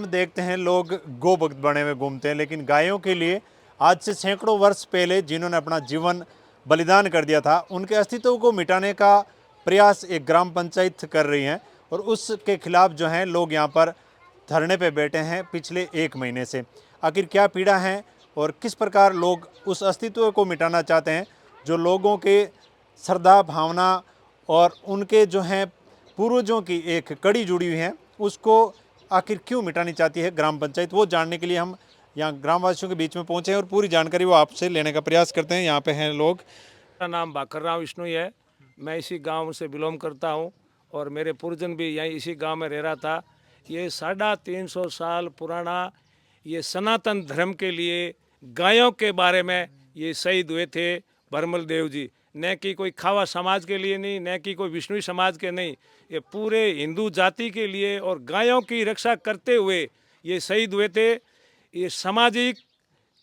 हम देखते हैं लोग गो भक्त बने हुए घूमते हैं, लेकिन गायों के लिए आज से सैकड़ों वर्ष पहले जिन्होंने अपना जीवन बलिदान कर दिया था, उनके अस्तित्व को मिटाने का प्रयास एक ग्राम पंचायत कर रही है। और उसके खिलाफ जो है लोग यहाँ पर धरने पे बैठे हैं पिछले 1 महीने से। आखिर क्या पीड़ा है और किस प्रकार लोग उस अस्तित्व को मिटाना चाहते हैं जो लोगों के श्रद्धा भावना और उनके जो हैं पूर्वजों की एक कड़ी जुड़ी हुई है, उसको आखिर क्यों मिटानी चाहती है ग्राम पंचायत, वो जानने के लिए हम यहाँ ग्रामवासियों के बीच में पहुंचे हैं और पूरी जानकारी वो आपसे लेने का प्रयास करते हैं। यहाँ पे हैं लोग। मेरा नाम भाकरराव विष्णु है। मैं इसी गांव से बिलोंग करता हूं और मेरे पूर्वजन भी यहीं इसी गांव में रह रहा था। ये 350 साल पुराना ये सनातन धर्म के लिए गायों के बारे में ये शहीद हुए थे भरमल देव जी। न कि कोई खावा समाज के लिए नहीं, न कि कोई विष्णु समाज के नहीं, ये पूरे हिंदू जाति के लिए और गायों की रक्षा करते हुए ये शहीद हुए थे। ये सामाजिक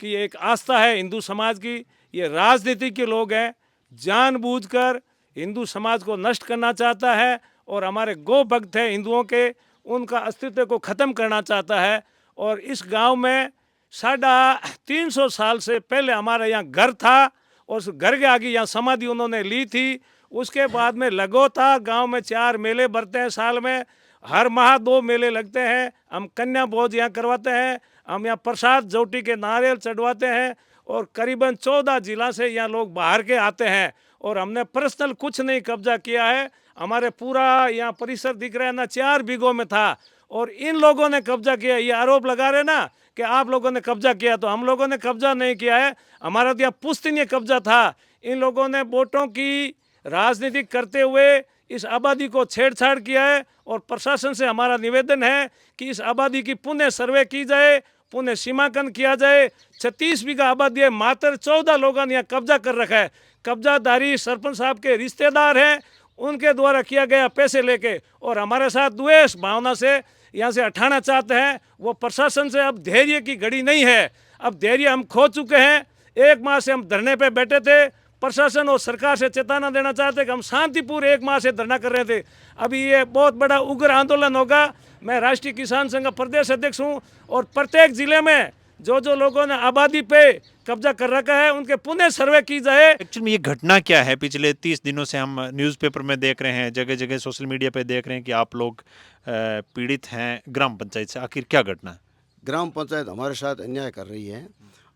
की एक आस्था है हिंदू समाज की। ये राजनीति के लोग हैं, जानबूझकर हिंदू समाज को नष्ट करना चाहता है और हमारे गो भक्त हैं हिंदुओं के, उनका अस्तित्व को ख़त्म करना चाहता है। और इस गांव में 350 साल से पहले हमारा यहाँ घर था और उस घर के आगे यहाँ समाधि उन्होंने ली थी। उसके बाद में लगो था, गांव में 4 मेले भरते हैं साल में, हर माह 2 मेले लगते हैं। हम कन्या भोज यहाँ करवाते हैं, हम यहाँ प्रसाद जोटी के नारियल चढ़वाते हैं और करीबन 14 जिला से यहाँ लोग बाहर के आते हैं। और हमने पर्सनल कुछ नहीं कब्जा किया है, हमारे पूरा यहाँ परिसर दिख रहा है ना 4 बीघों में था और इन लोगों ने कब्जा किया। ये आरोप लगा रहे ना कि आप लोगों ने कब्जा किया, तो हम लोगों ने कब्जा नहीं किया है, हमारा तो यहाँ पुश्तनीय कब्जा था। इन लोगों ने वोटों की राजनीति करते हुए इस आबादी को छेड़छाड़ किया है और प्रशासन से हमारा निवेदन है कि इस आबादी की पुनः सर्वे की जाए, पुनः सीमांकन किया जाए। 36 बीघा आबादी है, मात्र 14 लोगों ने यहाँ कब्जा कर रखा है। कब्जादारी सरपंच साहब के रिश्तेदार हैं, उनके द्वारा किया गया पैसे लेके, और हमारे साथ द्वेष भावना से यहाँ से हटाना चाहते हैं। वो प्रशासन से अब धैर्य की घड़ी नहीं है, अब धैर्य हम खो चुके हैं। 1 माह से हम धरने पे बैठे थे, प्रशासन और सरकार से चेतावनी देना चाहते कि हम शांतिपूर्ण 1 माह से धरना कर रहे थे। अभी ये बहुत बड़ा उग्र आंदोलन होगा। मैं राष्ट्रीय किसान संघ का प्रदेश अध्यक्ष हूँ और प्रत्येक जिले में जो जो लोगों ने आबादी पे कब्जा कर रखा है उनके पुनः सर्वे की जाए। एक्चुअली में ये घटना क्या है? पिछले 30 दिनों से हम न्यूज़पेपर में देख रहे हैं, जगह जगह सोशल मीडिया पे देख रहे हैं कि आप लोग पीड़ित हैं ग्राम पंचायत से। आखिर क्या घटना है? ग्राम पंचायत हमारे साथ अन्याय कर रही है।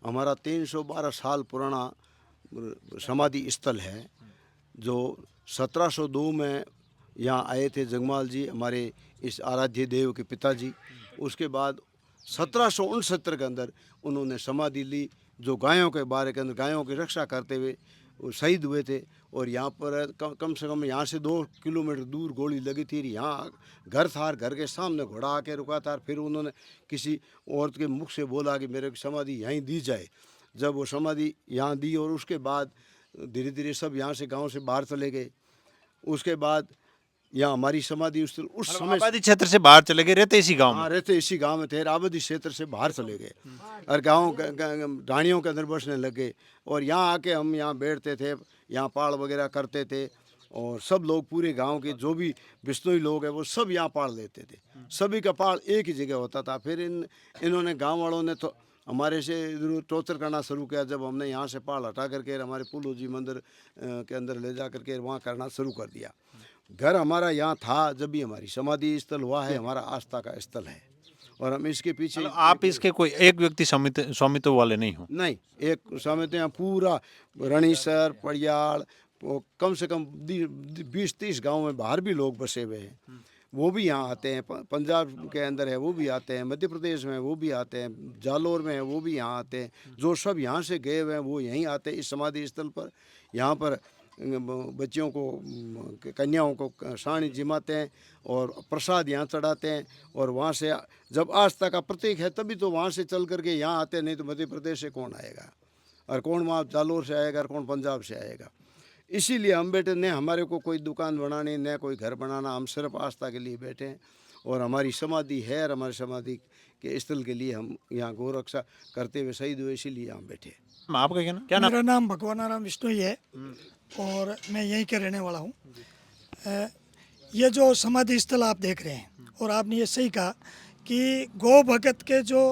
हमारा 312 साल पुराना समाधि स्थल है जो 1702 में यहाँ आए थे जगमाल जी, हमारे इस आराध्य देव के पिताजी। उसके बाद 1769 के अंदर उन्होंने समाधि ली, जो गायों के बारे के अंदर गायों की रक्षा करते हुए वो शहीद हुए थे। और यहाँ पर कम से कम यहाँ से 2 किलोमीटर दूर गोली लगी थी। यहाँ घर था, घर के सामने घोड़ा आके रुका था। फिर उन्होंने किसी औरत के मुख से बोला कि मेरे को समाधि यहीं दी जाए। जब वो समाधि यहाँ दी और उसके बाद धीरे धीरे सब यहाँ से गांव से बाहर चले गए। उसके बाद यहाँ हमारी समाधि उस समय आबादी क्षेत्र से बाहर चले गए, रहते इसी गांव में? हाँ, रहते इसी गांव में थे। आबादी क्षेत्र से बाहर चले गए और गाँव ढाणियों के अंदर बसने लगे। और यहाँ आके हम यहाँ बैठते थे, यहाँ पाड़ वगैरह करते थे और सब लोग पूरे गांव के जो भी बिश्नोई लोग हैं वो सब यहाँ पाड़ लेते थे। सभी का पाड़ एक ही जगह होता था। फिर इन्होंने गांव वालों ने तो हमारे से टॉर्चर करना शुरू किया। जब हमने यहाँ से पाड़ हटा करके हमारे पुलू जी मंदिर के अंदर ले जा करके वहाँ करना शुरू कर दिया। घर हमारा यहाँ था जब भी हमारी समाधि स्थल हुआ है, हमारा आस्था का स्थल है। और हम इसके पीछे आप इसके कोई एक व्यक्ति स्वामित्व वाले नहीं हो? नहीं, एक स्वामित्व यहाँ पूरा रणीसर पड़ियाल कम से कम 20-30 गाँव में बाहर भी लोग बसे हुए हैं, वो भी यहाँ आते हैं। पंजाब के अंदर है वो भी आते हैं, मध्य प्रदेश में वो भी आते हैं, जालौर में है वो भी यहाँ आते हैं। जो सब यहाँ से गए हुए हैं वो यहीं आते हैं इस समाधि स्थल पर। यहाँ पर बच्चियों को, कन्याओं को साड़ी जिमाते हैं और प्रसाद यहाँ चढ़ाते हैं। और वहाँ से जब आस्था का प्रतीक है तभी तो वहाँ से चल करके यहाँ आते हैं, नहीं तो मध्य प्रदेश से कौन आएगा और कौन वहाँ जालौर से आएगा और कौन पंजाब से आएगा। इसीलिए हम बैठे, न हमारे को कोई दुकान बनानी न कोई घर बनाना, हम सिर्फ आस्था के लिए बैठे हैं। और हमारी समाधि है और हमारी समाधि के स्थल के लिए हम यहाँ गौ रक्षा करते हुए शहीद हुए, इसीलिए हम बैठे। आपका क्या नाम? मेरा नाम भगवानाराम विष्णु ही है और मैं यहीं के रहने वाला हूँ। ये जो समाधि स्थल आप देख रहे हैं और आपने ये सही कहा कि गौ भगत के जो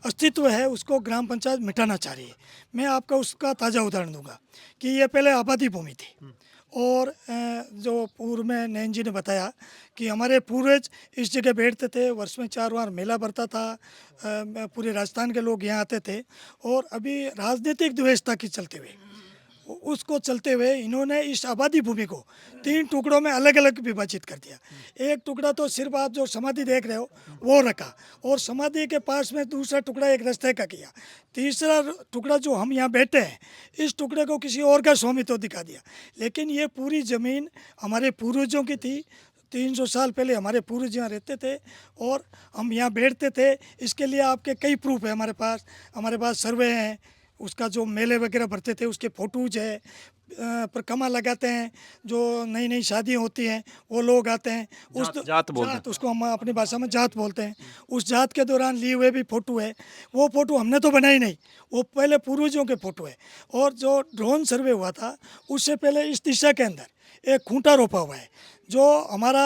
अस्तित्व है उसको ग्राम पंचायत मिटाना चाह रही है। मैं आपका उसका ताज़ा उदाहरण दूंगा कि ये पहले आबादी भूमि थी और जो पूर्व में नैन जी ने बताया कि हमारे पूर्वज इस जगह बैठते थे, वर्ष में 4 बार मेला भरता था, पूरे राजस्थान के लोग यहाँ आते थे। और अभी राजनीतिक द्वेषता की चलते हुए उसको चलते हुए इन्होंने इस आबादी भूमि को 3 टुकड़ों में अलग अलग विभाजित कर दिया। एक टुकड़ा तो सिर्फ आप जो समाधि देख रहे हो वो रखा, और समाधि के पास में दूसरा टुकड़ा एक रास्ते का किया। तीसरा टुकड़ा जो हम यहाँ बैठे हैं, इस टुकड़े को किसी और का स्वामित्व दिखा दिया। लेकिन ये पूरी ज़मीन हमारे पूर्वजों की थी। 300 साल पहले हमारे पूर्वज यहाँ रहते थे और हम यहाँ बैठते थे। इसके लिए आपके कई प्रूफ है हमारे पास सर्वे हैं, उसका जो मेले वगैरह भरते थे उसके फ़ोटोज है, परिक्रमा लगाते हैं, जो नई नई शादियाँ होती हैं वो लोग आते हैं। जात बोलते हैं। उसको हम अपनी भाषा में जात बोलते हैं। उस जात के दौरान लिए हुए भी फ़ोटो है। वो फ़ोटो हमने तो बनाई नहीं, वो पहले पूर्वजों के फ़ोटो है। और जो ड्रोन सर्वे हुआ था उससे पहले इस दिशा के अंदर एक खूंटा रोपा हुआ है जो हमारा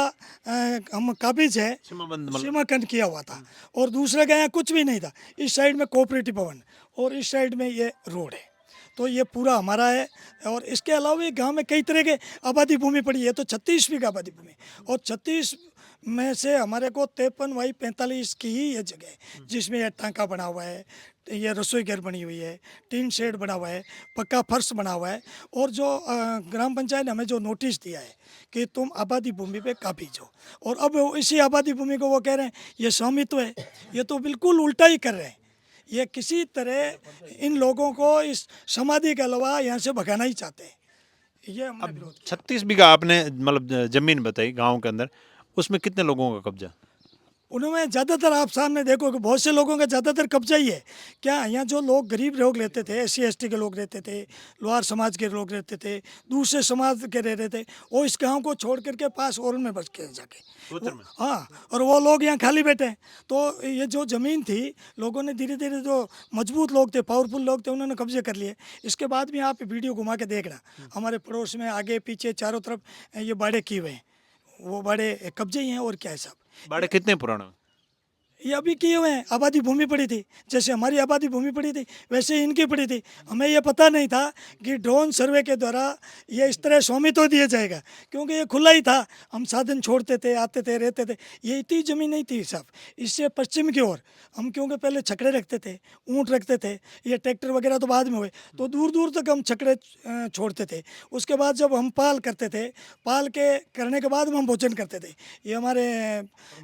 हम काबिज है, सीमाकंद किया हुआ था। और दूसरे का यहाँ कुछ भी नहीं था। इस साइड में कोऑपरेटिव भवन और इस साइड में ये रोड है। तो ये पूरा हमारा है। और इसके अलावा गांव में कई तरह के आबादी भूमि पड़ी है। तो 36 बीघा आबादी भूमि, और 36 में से हमारे को 53/45 की ही ये जगह है जिसमें यह टांका बना हुआ है, ये रसोई घर बनी हुई है, टीन शेड बना हुआ है, पक्का फर्श बना हुआ है। और जो ग्राम पंचायत ने हमें जो नोटिस दिया है कि तुम आबादी भूमि पे काबिज हो, और अब इसी आबादी भूमि को वो कह रहे हैं ये स्वामित्व है। ये तो बिल्कुल उल्टा ही कर रहे हैं। ये किसी तरह इन लोगों को इस समाधि के अलावा यहाँ से भगाना ही चाहते हैं। ये हमने विरोध किया। 36 बीघा आपने मतलब जमीन बताई गांव के अंदर, उसमें कितने लोगों का कब्जा? उन्होंने ज़्यादातर आप सामने देखो कि बहुत से लोगों का ज़्यादातर कब्जा ही है। क्या यहाँ जो लोग गरीब लोग रहते थे, SC ST के लोग रहते थे, लोहार समाज के लोग रहते थे, दूसरे समाज के रह रहे थे, वो इस गांव को छोड़ करके पास और में बस के जाके हाँ, और वो लोग यहाँ खाली बैठे हैं। तो ये जो ज़मीन थी, लोगों ने धीरे धीरे, जो मजबूत लोग थे, पावरफुल लोग थे, उन्होंने कब्जे कर लिए। इसके बाद भी आप वीडियो घुमा के देखना, हमारे पड़ोस में आगे पीछे चारों तरफ ये बाड़े किए हुए हैं। वो बाड़े कब्जे ही हैं और क्या है साहब। बाड़े कितने पुराना? ये अभी किए हुए हैं। आबादी भूमि पड़ी थी, जैसे हमारी आबादी भूमि पड़ी थी वैसे ही इनकी पड़ी थी। हमें ये पता नहीं था कि ड्रोन सर्वे के द्वारा ये इस तरह स्वामित्व दिया जाएगा, क्योंकि ये खुला ही था। हम साधन छोड़ते थे, आते थे, रहते थे। ये इतनी ज़मीन नहीं थी साहब। इससे पश्चिम की ओर हम, क्योंकि पहले छकड़े रखते थे, ऊँट रखते थे, ये ट्रैक्टर वगैरह तो बाद में हुए, तो दूर दूर तक हम छकड़े छोड़ते थे। उसके बाद जब हम पाल करते थे, पाल के करने के बाद हम भोजन करते थे। ये हमारे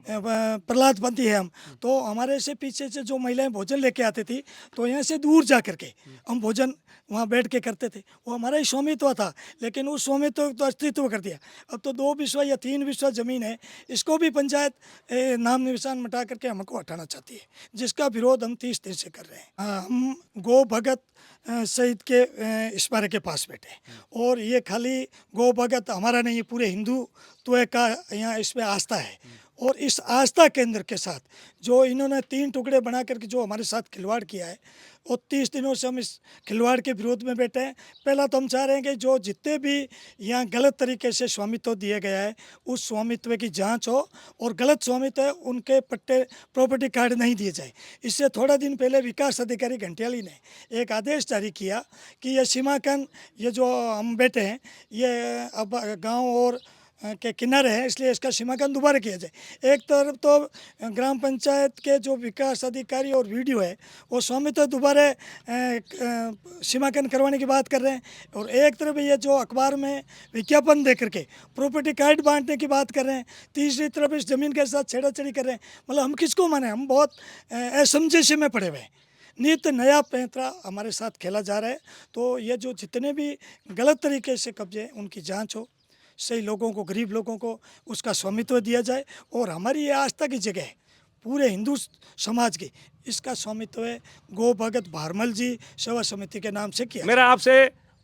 प्रहलाद पंथी है हम, तो हमारे से पीछे से जो महिलाएं भोजन लेके आती थी, तो यहाँ से दूर जा करके हम भोजन वहाँ बैठ के करते थे। वो हमारा ही स्वामित्व था, लेकिन उस स्वामित्व तो अस्तित्व कर दिया। अब तो 2 बिस्वा या 3 बिस्वा ज़मीन है, इसको भी पंचायत नाम निशान मिटा करके हमको हटाना चाहती है, जिसका विरोध हम 30 दिन से कर रहे हैं। हम गौ भगत शहीद के स्मारक के पास बैठे, और ये खाली गौ भगत हमारा नहीं, पूरे हिंदुत्व का यहाँ इसमें आस्था है। और इस आस्था केंद्र के साथ जो इन्होंने 3 टुकड़े बना करके जो हमारे साथ खिलवाड़ किया है, और 30 दिनों से हम इस खिलवाड़ के विरोध में बैठे हैं। पहला तो हम चाह रहे हैं कि जो जितने भी यहाँ गलत तरीके से स्वामित्व दिया गया है, उस स्वामित्व की जांच हो, और गलत स्वामित्व है उनके पट्टे प्रॉपर्टी कार्ड नहीं दिए जाए। इससे थोड़ा दिन पहले विकास अधिकारी घंटियाली ने एक आदेश जारी किया कि ये सीमाकन, ये जो हम बैठे हैं, ये अब गाँव और के किनारे है, इसलिए इसका सीमाकन दोबारा किया जाए। एक तरफ तो ग्राम पंचायत के जो विकास अधिकारी और वीडियो है, वो स्वामित्व दोबारा सीमाकन करवाने की बात कर रहे हैं, और एक तरफ ये जो अखबार में विज्ञापन दे करके प्रॉपर्टी कार्ड बांटने की बात कर रहे हैं, तीसरी तरफ इस ज़मीन के साथ छेड़ाछेड़ी कर रहे हैं। मतलब हम किसको माने? हम बहुत असमंजस्य में पड़े हुए हैं। नित्य नया पैंतरा हमारे साथ खेला जा रहा है। तो ये जो जितने भी गलत तरीके से कब्जे हैं, उनकी जाँच हो, सही लोगों को, गरीब लोगों को उसका स्वामित्व दिया जाए। और हमारी ये आस्था की जगह है पूरे हिंदू समाज की, इसका स्वामित्व है गौ भगत भारमल जी सेवा समिति के नाम से किया। मेरा आपसे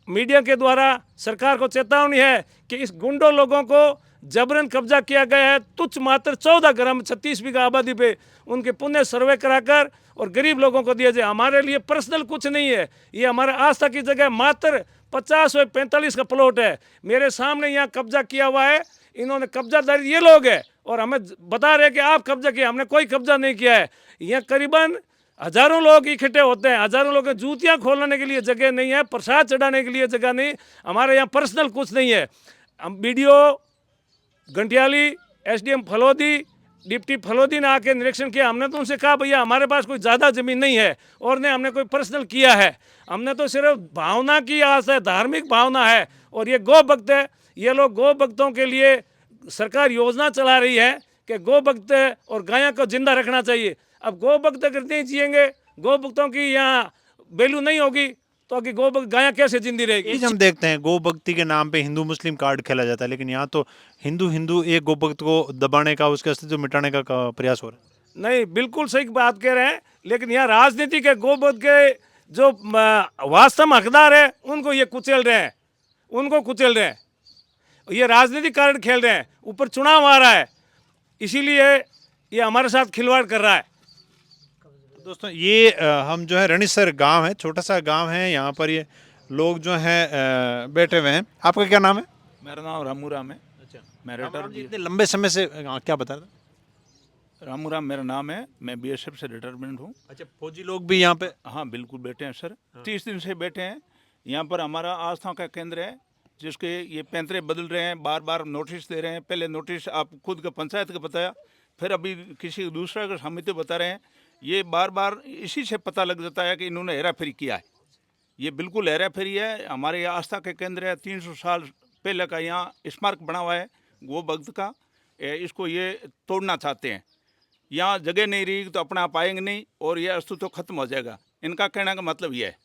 मीडिया के द्वारा सरकार को चेतावनी है कि इस गुंडों लोगों को जबरन कब्जा किया गया है। तुच्छ मात्र 14 ग्राम 36 बीघा आबादी पे उनके पुण्य सर्वे कराकर और गरीब लोगों को दिया जाए। हमारे लिए पर्सनल कुछ नहीं है, ये हमारे आस्था की जगह मात्र 50/45 का प्लॉट है। मेरे सामने यहाँ कब्जा किया हुआ है, इन्होंने कब्जादार ये लोग है, और हमें बता रहे कि आप कब्जा किया। हमने कोई कब्जा नहीं किया है। यहाँ करीबन हजारों लोग इकट्ठे होते हैं, हजारों लोग जूतियाँ खोलने के लिए जगह नहीं है, प्रसाद चढ़ाने के लिए जगह नहीं। हमारे यहाँ पर्सनल कुछ नहीं है। हम BDO Ghantiyali, SDM Phalodi, deputy Phalodi ने आके निरीक्षण किया। हमने तो उनसे कहा भैया हमारे पास कोई ज़्यादा ज़मीन नहीं है और ने हमने कोई पर्सनल किया है, हमने तो सिर्फ भावना की आस है, धार्मिक भावना है। और ये गौ भक्त है, ये लोग गौ भक्तों के लिए सरकार योजना चला रही है कि गौ भक्त और गायों को जिंदा रखना चाहिए। अब गौ भक्त अगर नहीं जिएंगे, गौ भक्तों की यहाँ वैल्यू नहीं होगी, तो आगे गौ भक्त गायां कैसे जिंदी रहेगी। चीज हम देखते हैं गौ भक्ति के नाम पे हिंदू मुस्लिम कार्ड खेला जाता है, लेकिन यहाँ तो हिंदू हिंदू एक गौ भक्त को दबाने का, उसके अस्तित्व मिटाने का प्रयास हो रहा है। नहीं, बिल्कुल सही बात कह रहे हैं, लेकिन यहाँ राजनीति के गौ भक्त के जो वास्तव में हकदार है उनको ये कुचल रहे हैं, उनको कुचल रहे हैं। ये राजनीतिक कार्ड खेल रहे हैं, ऊपर चुनाव आ रहा है, इसीलिए ये हमारे साथ खिलवाड़ कर रहा है। दोस्तों ये हम जो है रणीसर गांव है, छोटा सा गांव है, यहाँ पर ये लोग जो हैं बैठे हुए हैं। आपका क्या नाम है? मेरा नाम रामू राम है। अच्छा, मैं रिटायर जी इतने लंबे समय से क्या बता रहे? रामू राम मेरा नाम है। मैं बीएसएफ से रिटायरमेंट हूँ। अच्छा, फौजी लोग भी यहाँ पे? हाँ बिल्कुल बैठे हैं सर, 30 दिन से बैठे हैं। यहाँ पर हमारा आस्था का केंद्र है, जिसके ये पैंतरे बदल रहे हैं, बार बार नोटिस दे रहे हैं। पहले नोटिस आप खुद का पंचायत का बताया, फिर अभी किसी दूसरा का समिति बता रहे हैं। ये बार बार इसी से पता लग जाता है कि इन्होंने हेराफेरी किया है। ये बिल्कुल हेराफेरी है। हमारे यहाँ आस्था का केंद्र है, 300 साल पहले का यहाँ स्मारक बना हुआ है गो भक्त का। इसको ये तोड़ना चाहते हैं। यहाँ जगह नहीं रही तो अपने आप आएंगे नहीं और ये अस्तित्व खत्म हो जाएगा। इनका कहने का मतलब ये है,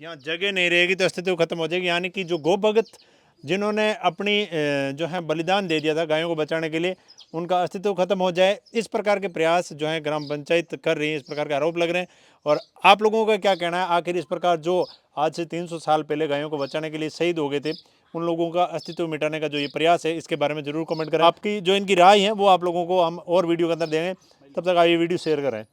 यहाँ जगह नहीं रहेगी तो अस्तित्व खत्म हो जाएगी। यानी कि जो गौ भगत जिन्होंने अपनी जो है बलिदान दे दिया था गायों को बचाने के लिए, उनका अस्तित्व खत्म हो जाए, इस प्रकार के प्रयास जो है ग्राम पंचायत कर रही है, इस प्रकार के आरोप लग रहे हैं। और आप लोगों का क्या कहना है, आखिर इस प्रकार जो आज से 300 साल पहले गायों को बचाने के लिए शहीद हो गए थे, उन लोगों का अस्तित्व मिटाने का जो ये प्रयास है, इसके बारे में जरूर कमेंट करें। आपकी जो इनकी राय है वो आप लोगों को हम और वीडियो के अंदर देंगे। तब तक आप ये वीडियो शेयर करें।